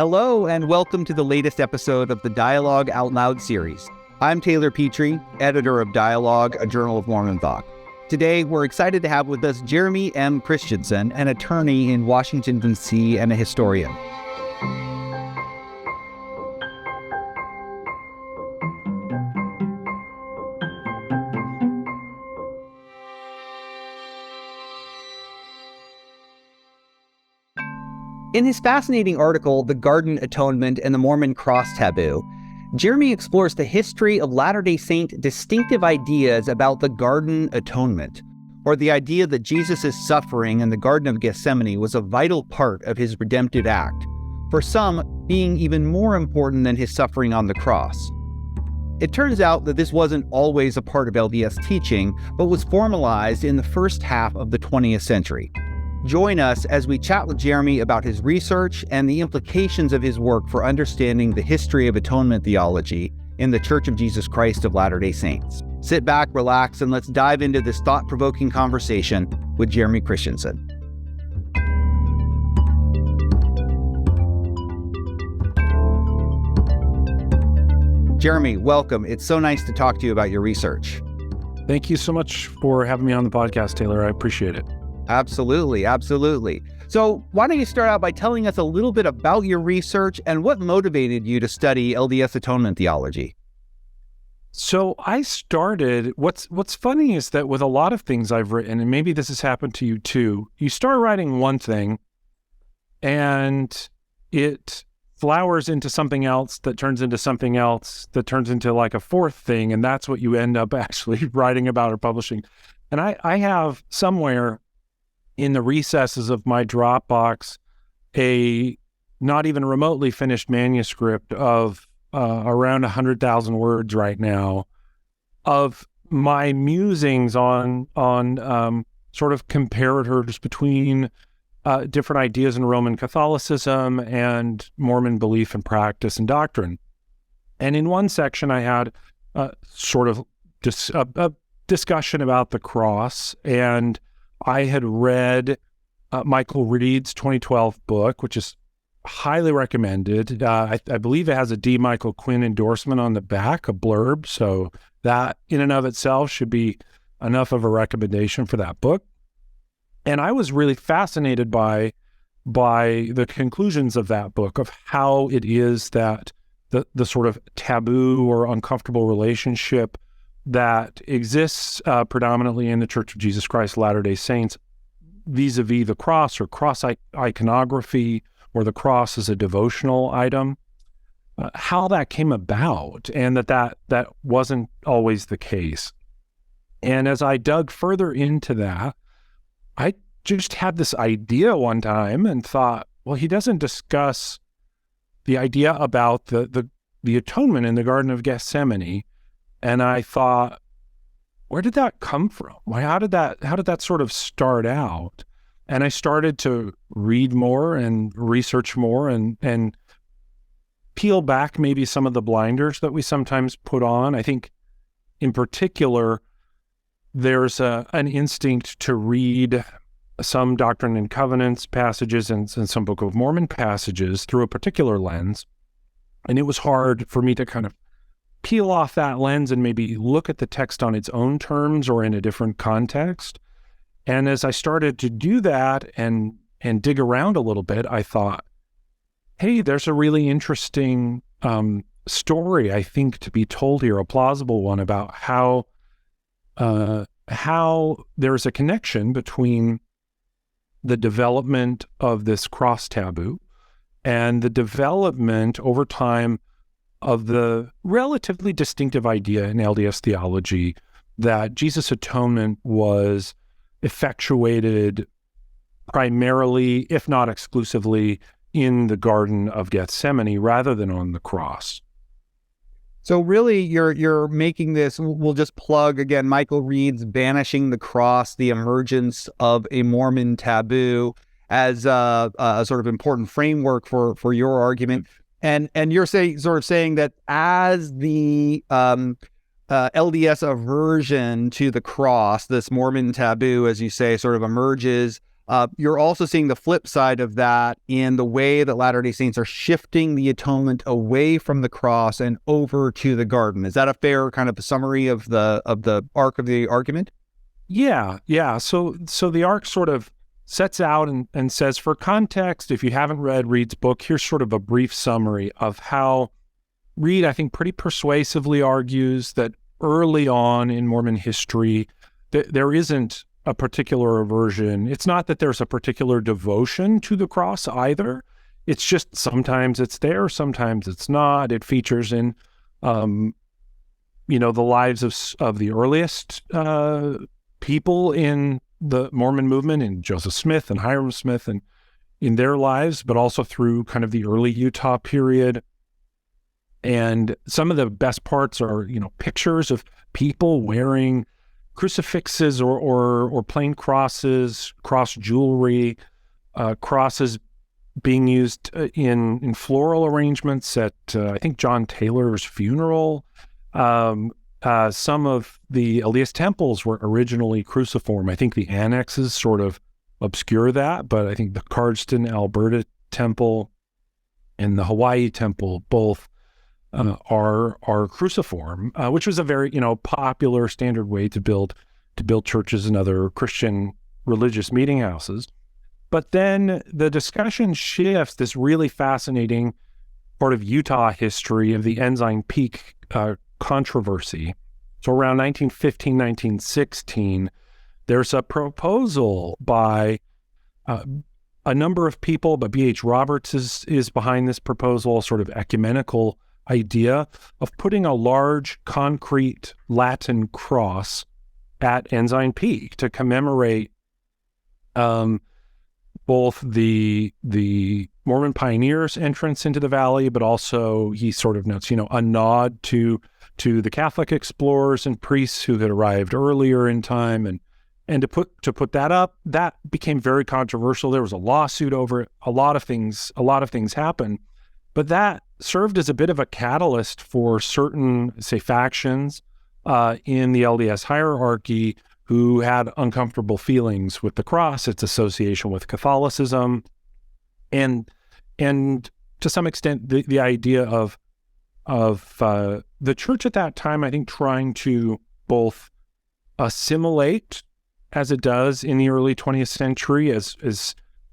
Hello, and welcome to the latest episode of the Dialogue Out Loud series. I'm Taylor Petrey, editor of Dialogue, a journal of Mormon thought. Today, we're excited to have with us Jeremy M. Christiansen, an attorney in Washington, D.C., and a historian. In his fascinating article, The Garden Atonement and the Mormon Cross Taboo, Jeremy explores the history of Latter-day Saint distinctive ideas about the Garden Atonement, or the idea that Jesus' suffering in the Garden of Gethsemane was a vital part of his redemptive act, for some being even more important than his suffering on the cross. It turns out that this wasn't always a part of LDS teaching, but was formalized in the first half of the 20th century. Join us as we chat with Jeremy about his research and the implications of his work for understanding the history of atonement theology in the Church of Jesus Christ of Latter-day Saints. Sit back, relax, and let's dive into this thought-provoking conversation with Jeremy Christiansen. Jeremy, welcome. It's so nice to talk to you about your research. Thank you so much for having me on the podcast, Taylor. I appreciate it. Absolutely, absolutely. So why don't you start out by telling us a little bit about your research and what motivated you to study LDS atonement theology? So I started, what's funny is that with a lot of things I've written, and maybe this has happened to you too, you start writing one thing and it flowers into something else that turns into something else that turns into like a fourth thing, and that's what you end up actually writing about or publishing. And I have somewhere in the recesses of my Dropbox a not even remotely finished manuscript of around 100,000 words right now of my musings on sort of comparators between different ideas in Roman Catholicism and Mormon belief and practice and doctrine. And in one section I had sort of a discussion about the cross, and I had read Michael Reed's 2012 book, which is highly recommended. I believe it has a D. Michael Quinn endorsement on the back, a blurb, so that in and of itself should be enough of a recommendation for that book. And I was really fascinated by the conclusions of that book, of how it is that the sort of taboo or uncomfortable relationship that exists predominantly in the Church of Jesus Christ Latter-day Saints vis-a-vis the cross, or cross iconography, or the cross as a devotional item, how that came about, and that wasn't always the case. And as I dug further into that, I just had this idea one time and thought, well, he doesn't discuss the idea about the atonement in the Garden of Gethsemane. And I thought, where did that come from? How did that sort of start out? And I started to read more and research more and peel back maybe some of the blinders that we sometimes put on. I think in particular, there's an instinct to read some Doctrine and Covenants passages and some Book of Mormon passages through a particular lens. And it was hard for me to kind of peel off that lens and maybe look at the text on its own terms or in a different context. And as I started to do that and dig around a little bit, I thought, hey, there's a really interesting story, I think, to be told here, a plausible one, about how there's a connection between the development of this cross taboo and the development over time of the relatively distinctive idea in LDS theology that Jesus' atonement was effectuated primarily, if not exclusively, in the Garden of Gethsemane rather than on the cross. So really, you're making this, we'll just plug again, Michael Reed's Banishing the Cross, the Emergence of a Mormon Taboo, as a sort of important framework for your argument. And you're saying that as the LDS aversion to the cross, this Mormon taboo, as you say, sort of emerges You're also seeing the flip side of that in the way that Latter-day Saints are shifting the atonement away from the cross and over to the garden. Is that a fair kind of summary of the arc of the argument? Yeah. So the arc sort of sets out and says, for context, if you haven't read Reed's book, here's sort of a brief summary of how Reed, I think, pretty persuasively argues that early on in Mormon history, there isn't a particular aversion. It's not that there's a particular devotion to the cross either. It's just sometimes it's there, sometimes it's not. It features in, the lives of the earliest people in the Mormon movement, in Joseph Smith and Hiram Smith, and in their lives, but also through kind of the early Utah period. And some of the best parts are, pictures of people wearing crucifixes or plain crosses, cross jewelry, crosses being used in floral arrangements at, I think, John Taylor's funeral. Some of the Elias temples were originally cruciform. I think the annexes sort of obscure that, but I think the Cardston, Alberta temple and the Hawaii temple both are cruciform, which was a very popular standard way to build churches and other Christian religious meeting houses. But then the discussion shifts, this really fascinating part of Utah history of the Ensign Peak controversy. So around 1915, 1916, there's a proposal by a number of people, but B.H. Roberts is behind this proposal, sort of ecumenical idea of putting a large concrete Latin cross at Ensign Peak to commemorate both the Mormon pioneers' entrance into the valley, but also he sort of notes, a nod to the Catholic explorers and priests who had arrived earlier in time, and to put that up. That became very controversial. There was a lawsuit over it. A lot of things happened, but that served as a bit of a catalyst for certain, say, factions in the LDS hierarchy who had uncomfortable feelings with the cross, its association with Catholicism, and to some extent the idea of the church at that time, I think, trying to both assimilate, as it does in the early 20th century, as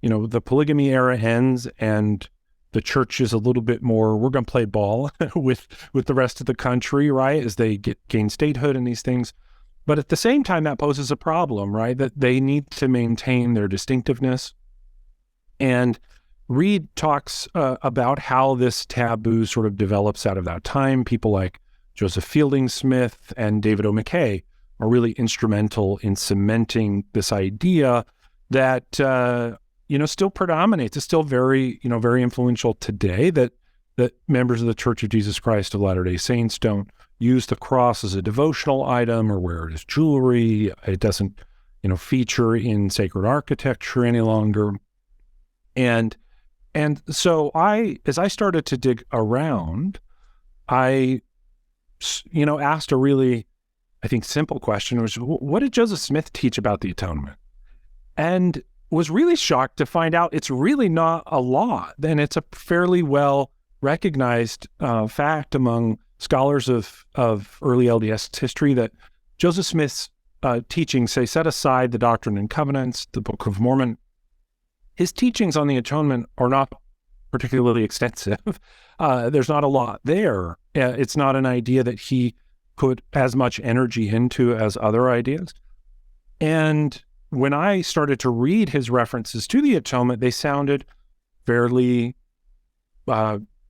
the polygamy era ends and the church is a little bit more, we're going to play ball with the rest of the country, right, as they gain statehood and these things. But at the same time, that poses a problem, right, that they need to maintain their distinctiveness. And Reed talks about how this taboo sort of develops out of that time. People like Joseph Fielding Smith and David O. McKay are really instrumental in cementing this idea that still predominates. It's still very influential today, that members of the Church of Jesus Christ of Latter-day Saints don't use the cross as a devotional item or wear it as jewelry. It doesn't, feature in sacred architecture any longer. And so as I started to dig around, I, asked a really, I think, simple question, which was, what did Joseph Smith teach about the atonement? And was really shocked to find out it's really not a lot. And it's a fairly well recognized fact among scholars of early LDS history that Joseph Smith's teachings, say, set aside the Doctrine and Covenants, the Book of Mormon, his teachings on the atonement are not particularly extensive. There's not a lot there. It's not an idea that he put as much energy into as other ideas. And when I started to read his references to the atonement, they sounded fairly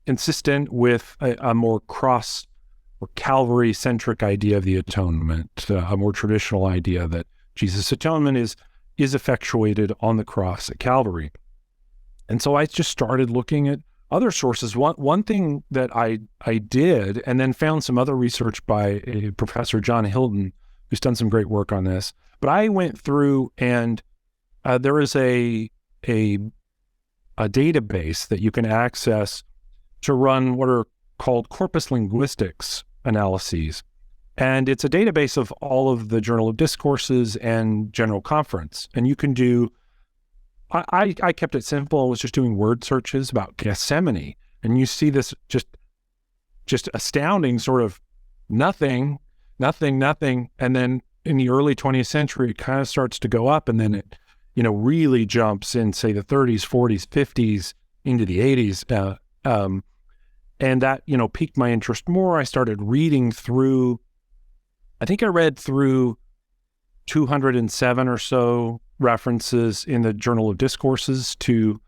consistent with a more cross or Calvary-centric idea of the atonement, a more traditional idea that Jesus' atonement is effectuated on the cross at Calvary. And so I just started looking at other sources. One thing that I did, and then found some other research by a Professor John Hilton, who's done some great work on this. But I went through, and there is a database that you can access to run what are called corpus linguistics analyses. And it's a database of all of the Journal of Discourses and General Conference. And you can do I kept it simple. I was just doing word searches about Gethsemane, and you see this just astounding sort of nothing, and then in the early 20th century, it kind of starts to go up, and then it, really jumps in, say, the 30s, 40s, 50s, into the 80s, and that, piqued my interest more. I started reading through, I think I read through 207 or so references in the Journal of Discourses to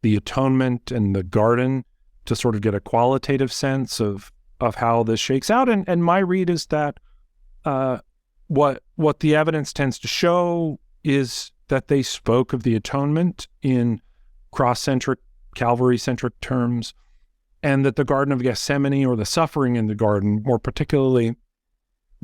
the Atonement and the Garden to sort of get a qualitative sense of how this shakes out. And my read is that what the evidence tends to show is that they spoke of the atonement in cross-centric, Calvary-centric terms, and that the Garden of Gethsemane, or the suffering in the garden more particularly,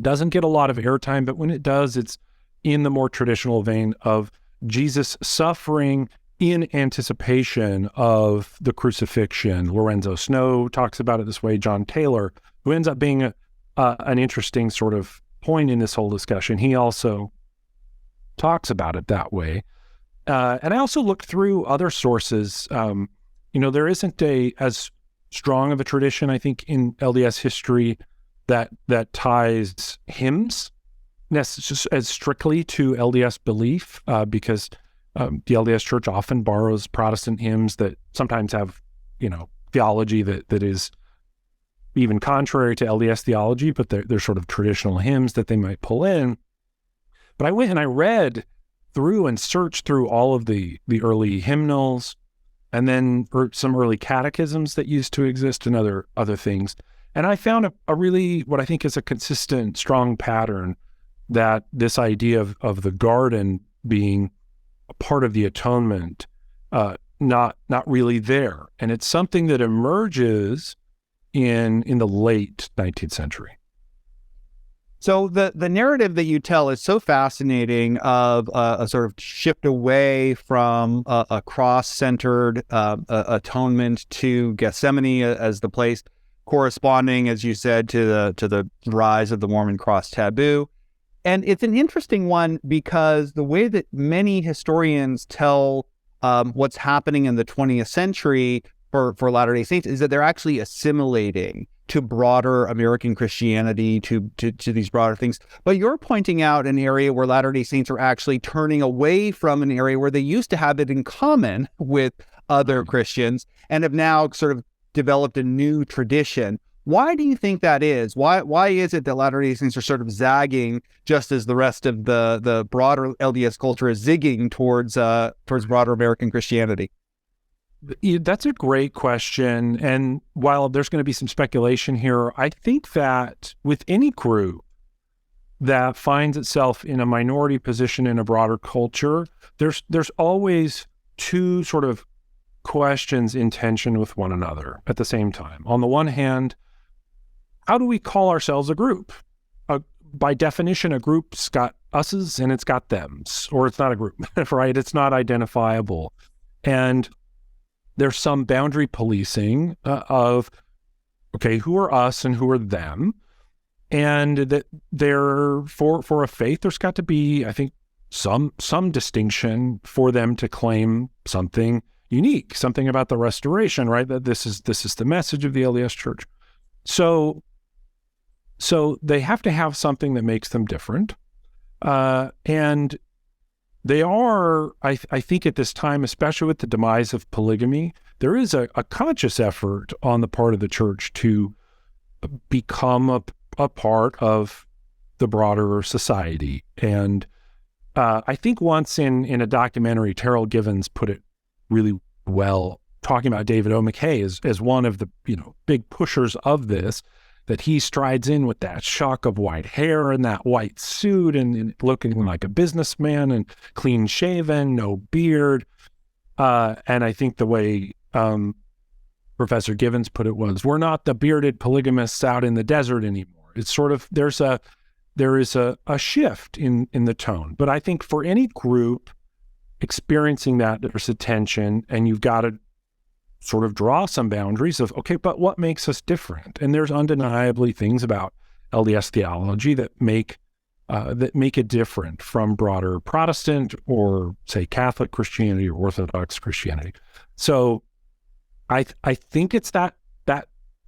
doesn't get a lot of airtime, but when it does, it's in the more traditional vein of Jesus suffering in anticipation of the crucifixion. Lorenzo Snow talks about it this way, John Taylor, who ends up being an interesting sort of point in this whole discussion. He also talks about it that way. And I also looked through other sources. There isn't as strong of a tradition, I think, in LDS history that ties hymns as strictly to LDS belief, because the LDS Church often borrows Protestant hymns that sometimes have, theology that is even contrary to LDS theology, but they're sort of traditional hymns that they might pull in. But I went and I read through and searched through all of the early hymnals, and then some early catechisms that used to exist and other things. And I found a really, what I think is a consistent, strong pattern, that this idea of the garden being a part of the atonement, not really there. And it's something that emerges in the late 19th century. So the narrative that you tell is so fascinating, of a sort of shift away from a cross-centered atonement to Gethsemane as the place corresponding, as you said, to the rise of the Mormon Cross Taboo. And it's an interesting one because the way that many historians tell what's happening in the 20th century for Latter-day Saints is that they're actually assimilating to broader American Christianity, to these broader things. But you're pointing out an area where Latter-day Saints are actually turning away from an area where they used to have it in common with other Christians and have now sort of developed a new tradition. Why do you think that is? Why is it that Latter-day Saints are sort of zagging just as the rest of the broader LDS culture is zigging towards broader American Christianity? That's a great question. And while there's going to be some speculation here, I think that with any group that finds itself in a minority position in a broader culture, there's always two sort of questions in tension with one another at the same time. On the one hand, how do we call ourselves a group? By definition, a group's got us's and it's got them's, or it's not a group, right? It's not identifiable. And there's some boundary policing of, okay, who are us and who are them? And that there, for a faith, there's got to be, I think, some distinction for them to claim something unique, something about the restoration, right? That this is the message of the LDS Church. So they have to have something that makes them different. And they are, I think at this time, especially with the demise of polygamy, there is a conscious effort on the part of the church to become a part of the broader society. And I think once in a documentary, Terrell Givens put it really well, talking about David O. McKay as one of the big pushers of this, that he strides in with that shock of white hair and that white suit and looking like a businessman and clean shaven, no beard. And I think the way Professor Givens put it was, we're not the bearded polygamists out in the desert anymore. It's sort of, there is a shift in the tone. But I think for any group experiencing that, there's a tension, and you've got to sort of draw some boundaries of, okay, but what makes us different? And there's undeniably things about LDS theology that make that make it different from broader Protestant or, say, Catholic Christianity or Orthodox Christianity. So I think it's that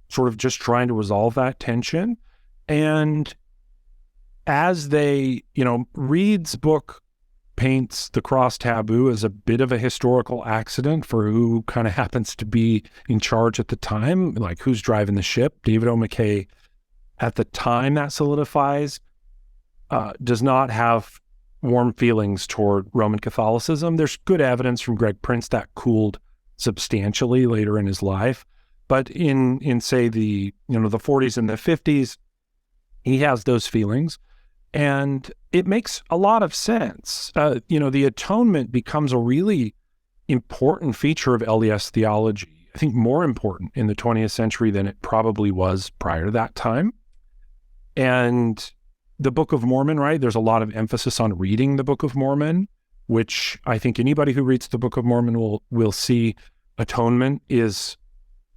sort of just trying to resolve that tension. And as they, Reed's book paints the cross taboo as a bit of a historical accident for who kind of happens to be in charge at the time, like who's driving the ship. David O. McKay, at the time that solidifies, does not have warm feelings toward Roman Catholicism. There's good evidence from Greg Prince that cooled substantially later in his life. But in say the 40s and the 50s, he has those feelings. And it makes a lot of sense. The atonement becomes a really important feature of LDS theology. I think more important in the 20th century than it probably was prior to that time. And the Book of Mormon, right? There's a lot of emphasis on reading the Book of Mormon, which I think anybody who reads the Book of Mormon will see atonement is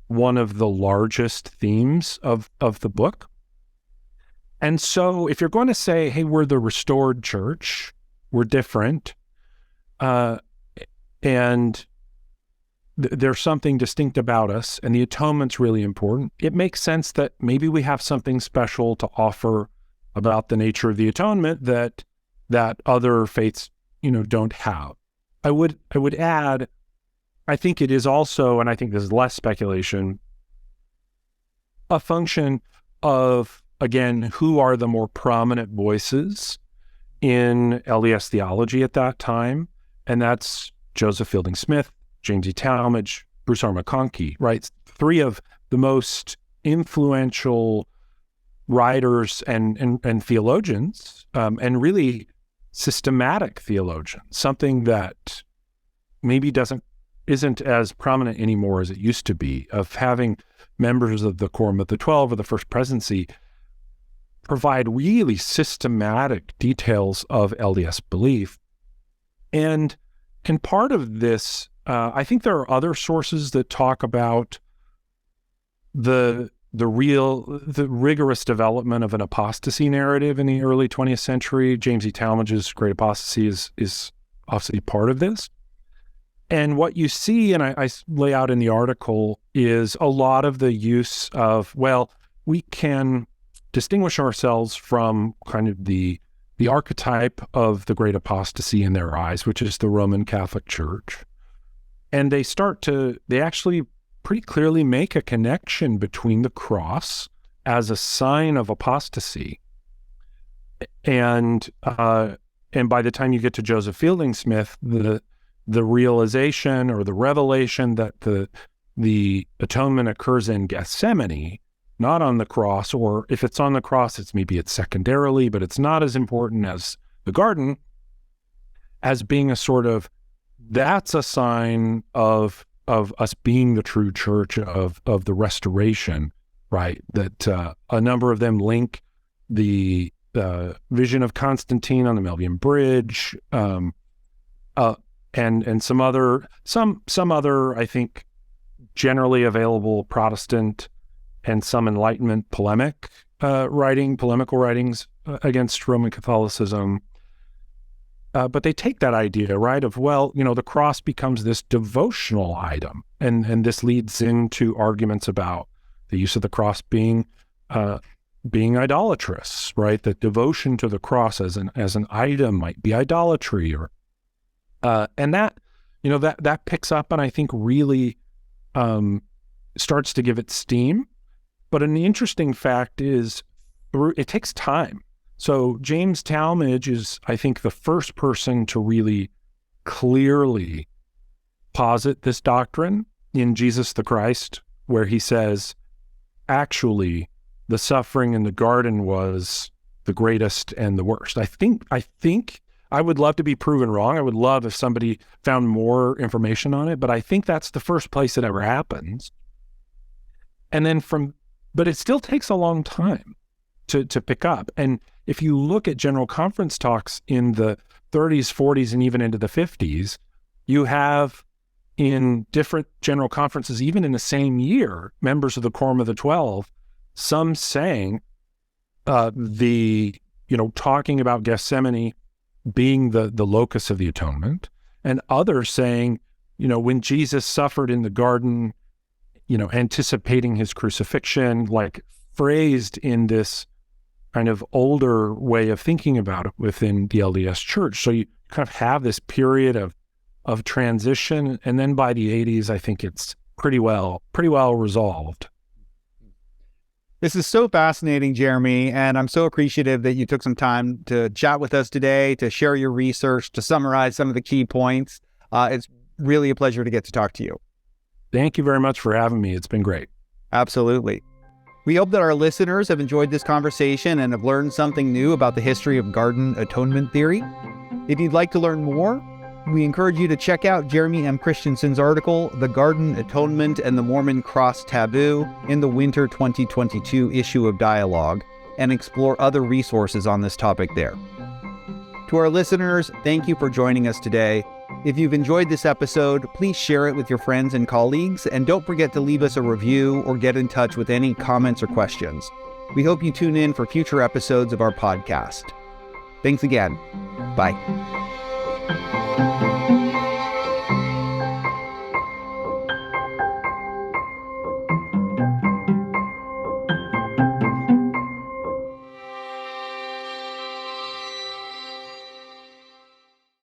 one of the largest themes of the book. And so if you're going to say, hey, we're the restored church, we're different, and there's something distinct about us, and the atonement's really important, it makes sense that maybe we have something special to offer about the nature of the atonement that other faiths, don't have. I would add, I think it is also, and I think this is less speculation, a function of, again, who are the more prominent voices in LDS theology at that time, and that's Joseph Fielding Smith, James E. Talmage, Bruce R. McConkie, right? Three of the most influential writers and theologians, and really systematic theologians, something that maybe isn't as prominent anymore as it used to be, of having members of the Quorum of the 12 or the First Presidency provide really systematic details of LDS belief. And part of this, I think there are other sources that talk about the rigorous development of an apostasy narrative in the early 20th century. James E. Talmage's Great Apostasy is obviously part of this. And what you see, and I lay out in the article, is a lot of the use of, well, we can distinguish ourselves from kind of the archetype of the Great Apostasy in their eyes, which is the Roman Catholic Church. And they actually pretty clearly make a connection between the cross as a sign of apostasy. And by the time you get to Joseph Fielding Smith, the realization or the revelation that the atonement occurs in Gethsemane, not on the cross, or if it's on the cross, it's secondarily, but it's not as important as the garden, as being a sort of, that's a sign of us being the true church of the restoration, right? That a number of them link the vision of Constantine on the Milvian Bridge, and some other, I think, generally available Protestant and some Enlightenment polemical writings against Roman Catholicism. But they take that idea, right, of, well, the cross becomes this devotional item, and this leads into arguments about the use of the cross being idolatrous, right? That devotion to the cross as an item might be idolatry, or and that picks up, and I think really starts to give it steam. But an interesting fact is, it takes time. So James Talmage is, I think, the first person to really clearly posit this doctrine in Jesus the Christ, where he says, actually, the suffering in the garden was the greatest and the worst. I think I would love to be proven wrong. I would love if somebody found more information on it, but I think that's the first place it ever happens. And then but it still takes a long time to pick up. And if you look at General Conference talks in the 30s, 40s, and even into the 50s, you have in different General Conferences, even in the same year, members of the Quorum of the 12, some saying the talking about Gethsemane being the locus of the atonement, and others saying, when Jesus suffered in the garden, anticipating his crucifixion, like phrased in this kind of older way of thinking about it within the LDS Church. So you kind of have this period of transition, and then by the 80s, I think it's pretty well resolved. This is so fascinating, Jeremy, and I'm so appreciative that you took some time to chat with us today, to share your research, to summarize some of the key points. It's really a pleasure to get to talk to you. Thank you very much for having me. It's been great. Absolutely. We hope that our listeners have enjoyed this conversation and have learned something new about the history of Garden Atonement theory. If you'd like to learn more, we encourage you to check out Jeremy M. Christiansen's article, The Garden Atonement and the Mormon Cross Taboo, in the winter 2022 issue of Dialogue, and explore other resources on this topic there. To our listeners, thank you for joining us today. If you've enjoyed this episode, please share it with your friends and colleagues, and don't forget to leave us a review or get in touch with any comments or questions. We hope you tune in for future episodes of our podcast. Thanks again. Bye.